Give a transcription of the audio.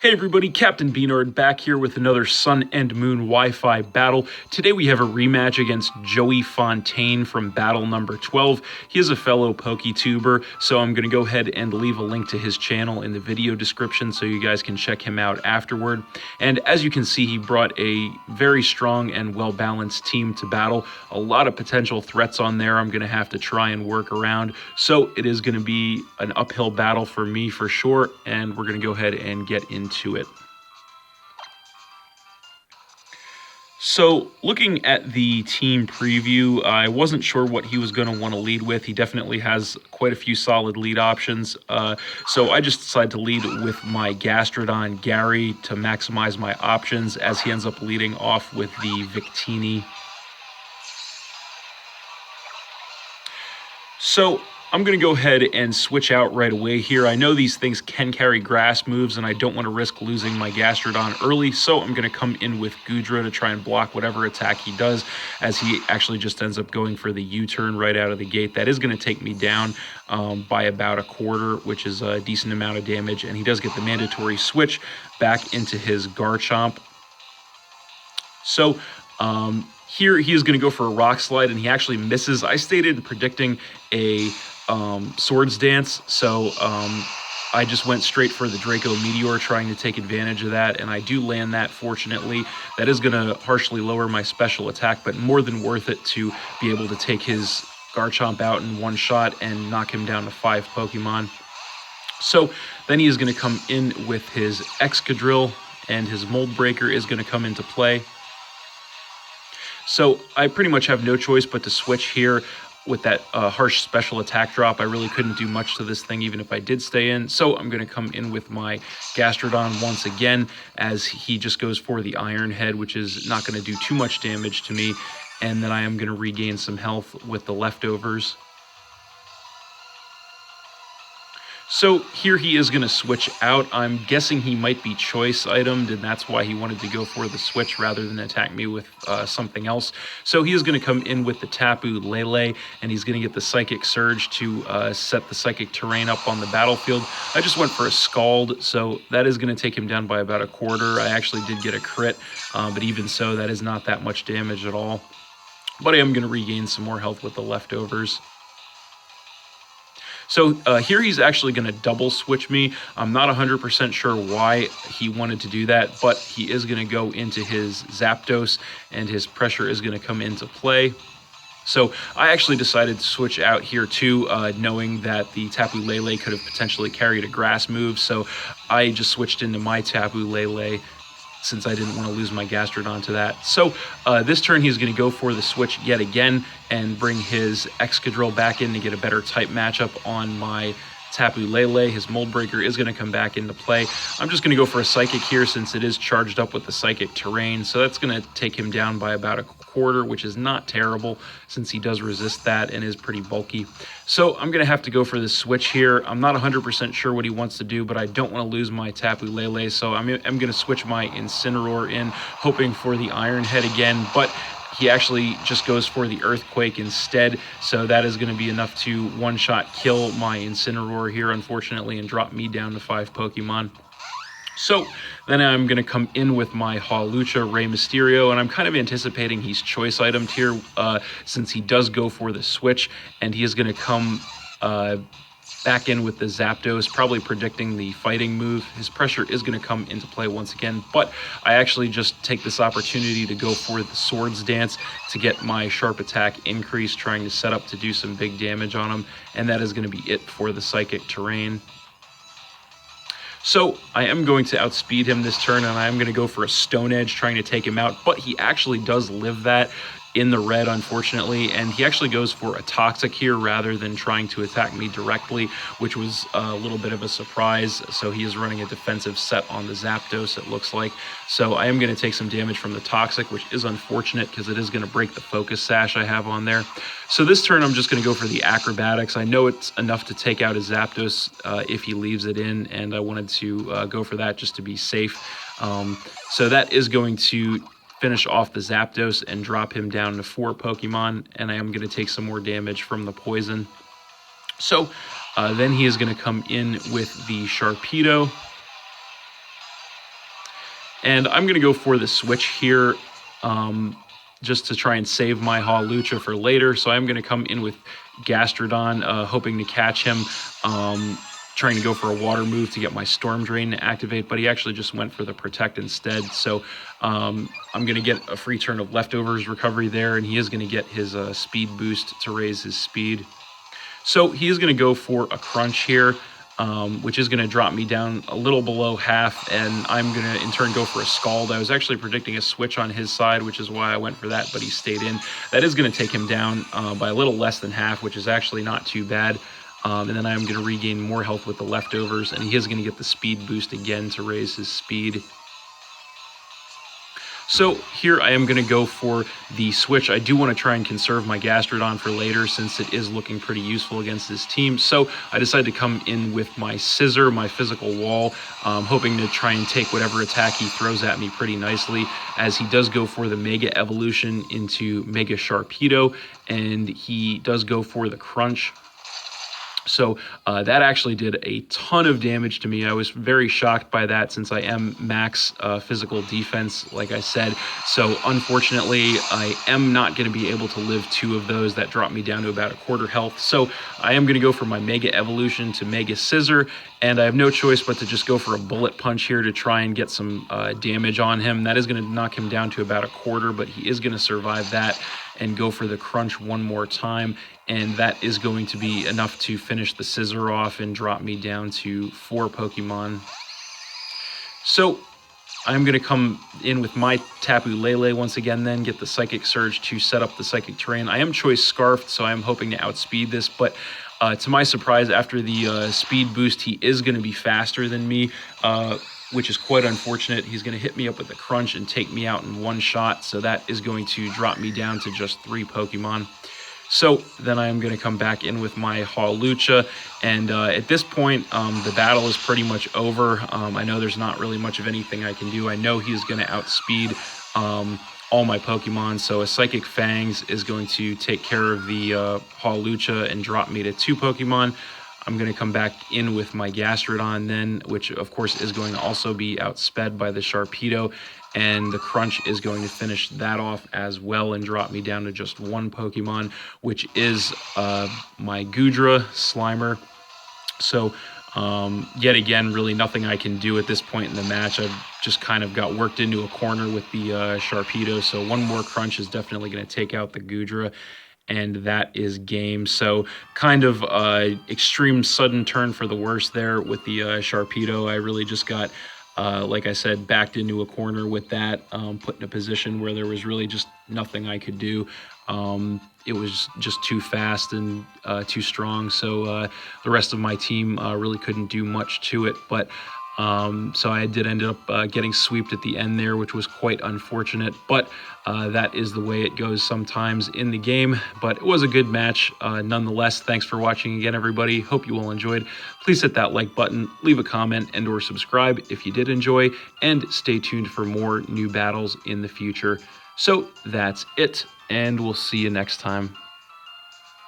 Hey everybody, Captain B-Nard back here with another Sun and Moon Wi-Fi battle. Today we have a rematch against JoeyFontaine from battle number 12. He is a fellow PokeTuber, so I'm going to go ahead and leave a link to his channel in the video description so you guys can check him out afterward. And as you can see, he brought a very strong and well-balanced team to battle. A lot of potential threats on there I'm going to have to try and work around. So it is going to be an uphill battle for me for sure, and we're going to go ahead and get into it. So looking at the team preview, I wasn't sure what he was going to want to lead with. He definitely has quite a few solid lead options. So I just decided to lead with my Gastrodon Gary to maximize my options, as he ends up leading off with the Victini. So I'm going to go ahead and switch out right away here. I know these things can carry grass moves, and I don't want to risk losing my Gastrodon early, so I'm going to come in with Goodra to try and block whatever attack he does, as he actually just ends up going for the U-turn right out of the gate. That is going to take me down by about a quarter, which is a decent amount of damage, and he does get the mandatory switch back into his Garchomp. So here he is going to go for a Rock Slide, and he actually misses. I stated predicting a Swords Dance, so I just went straight for the Draco Meteor, trying to take advantage of that, and I do land that, fortunately. That is going to harshly lower my special attack, but more than worth it to be able to take his Garchomp out in one shot and knock him down to 5 Pokemon. So then he is going to come in with his Excadrill, and his Mold Breaker is going to come into play. So I pretty much have no choice but to switch here. With that harsh special attack drop, I really couldn't do much to this thing even if I did stay in. So I'm going to come in with my Gastrodon once again, as he just goes for the Iron Head, which is not going to do too much damage to me. And then I am going to regain some health with the leftovers. So here he is going to switch out. I'm guessing he might be choice itemed, and that's why he wanted to go for the switch rather than attack me with something else. So he is going to come in with the Tapu Lele, and he's going to get the Psychic Surge to set the Psychic Terrain up on the battlefield. I just went for a Scald, so that is going to take him down by about a quarter. I actually did get a crit, but even so, that is not that much damage at all. But I am going to regain some more health with the leftovers. So here he's actually going to double switch me. I'm not 100% sure why he wanted to do that, but he is going to go into his Zapdos, and his pressure is going to come into play. So I actually decided to switch out here too, knowing that the Tapu Lele could have potentially carried a grass move. So I just switched into my Tapu Lele, since I didn't want to lose my Gastrodon to that. So this turn he's going to go for the switch yet again and bring his Excadrill back in to get a better type matchup on my Tapu Lele. His Mold Breaker is going to come back into play. I'm just going to go for a Psychic here, since it is charged up with the Psychic Terrain. So that's going to take him down by about a quarter, which is not terrible since he does resist that and is pretty bulky. So I'm going to have to go for the switch here. I'm not 100% sure what he wants to do, but I don't want to lose my Tapu Lele. So I'm going to switch my Incineroar in, hoping for the Iron Head again, but he actually just goes for the Earthquake instead, so that is going to be enough to one-shot kill my Incineroar here, unfortunately, and drop me down to 5 Pokemon. So then I'm going to come in with my Hawlucha Rey Mysterio, and I'm kind of anticipating he's choice itemed here, since he does go for the switch, and he is going to come back in with the Zapdos, probably predicting the fighting move. His pressure is going to come into play once again, but I actually just take this opportunity to go for the Swords Dance to get my sharp attack increase, trying to set up to do some big damage on him, and that is going to be it for the Psychic Terrain. So I am going to outspeed him this turn, and I am going to go for a Stone Edge, trying to take him out, but he actually does live that in the red, unfortunately, and he actually goes for a Toxic here rather than trying to attack me directly, which was a little bit of a surprise. So he is running a defensive set on the Zapdos, it looks like. So I am going to take some damage from the Toxic, which is unfortunate because it is going to break the Focus Sash I have on there. So this turn I'm just going to go for the Acrobatics. I know it's enough to take out his Zapdos if he leaves it in, and I wanted to go for that just to be safe. So that is going to finish off the Zapdos and drop him down to 4 Pokemon, and I am going to take some more damage from the poison. So then he is going to come in with the Sharpedo, And I'm going to go for the switch here, just to try and save my Hawlucha for later. So I'm going to come in with Gastrodon, hoping to catch him, trying to go for a water move to get my Storm Drain to activate, but he actually just went for the Protect instead. So I'm going to get a free turn of Leftovers recovery there, and he is going to get his speed boost to raise his speed. So he is going to go for a Crunch here, which is going to drop me down a little below half, and I'm going to in turn go for a Scald. I was actually predicting a switch on his side, which is why I went for that, but he stayed in. That is going to take him down by a little less than half, which is actually not too bad. And then I'm going to regain more health with the Leftovers, and he is going to get the speed boost again to raise his speed. So here I am going to go for the switch. I do want to try and conserve my Gastrodon for later since it is looking pretty useful against this team. So I decided to come in with my Scissor, my physical wall, hoping to try and take whatever attack he throws at me pretty nicely, as he does go for the Mega Evolution into Mega Sharpedo, and he does go for the Crunch. So that actually did a ton of damage to me. I was very shocked by that since I am max physical defense, like I said. So unfortunately, I am not going to be able to live 2 of those. That dropped me down to about a quarter health. So I am going to go for my Mega Evolution to Mega Scissor, and I have no choice but to just go for a Bullet Punch here to try and get some damage on him. That is going to knock him down to about a quarter, but he is going to survive that and go for the Crunch one more time, and that is going to be enough to finish the Scissor off and drop me down to 4 Pokemon. So I'm going to come in with my Tapu Lele once again, then get the Psychic Surge to set up the Psychic Terrain. I am Choice Scarfed, so I'm hoping to outspeed this, but to my surprise, after the speed boost, he is going to be faster than me, which is quite unfortunate. He's going to hit me up with a Crunch and take me out in one shot, so that is going to drop me down to just 3 Pokemon. So then I am going to come back in with my Hawlucha, and at this point, the battle is pretty much over. I know there's not really much of anything I can do. I know he's going to outspeed all my Pokemon, so a Psychic Fangs is going to take care of the Hawlucha and drop me to 2 Pokemon. I'm going to come back in with my Gastrodon then, which of course is going to also be outsped by the Sharpedo, and the Crunch is going to finish that off as well and drop me down to just 1 Pokemon, which is my Goodra Slimer. So yet again, really nothing I can do at this point in the match. I've just kind of got worked into a corner with the Sharpedo, so one more Crunch is definitely going to take out the Goodra, and that is game. So kind of extreme sudden turn for the worse there with the Sharpedo. I really just got, like I said, backed into a corner with that, put in a position where there was really just nothing I could do. It was just too fast and too strong, so the rest of my team really couldn't do much to it. But so I did end up getting sweeped at the end there, which was quite unfortunate, but that is the way it goes sometimes in the game. But it was a good match nonetheless. Thanks for watching again, everybody. Hope you all enjoyed. Please hit that like button, leave a comment, and or subscribe if you did enjoy, and stay tuned for more new battles in the future. So that's it, and we'll see you next time.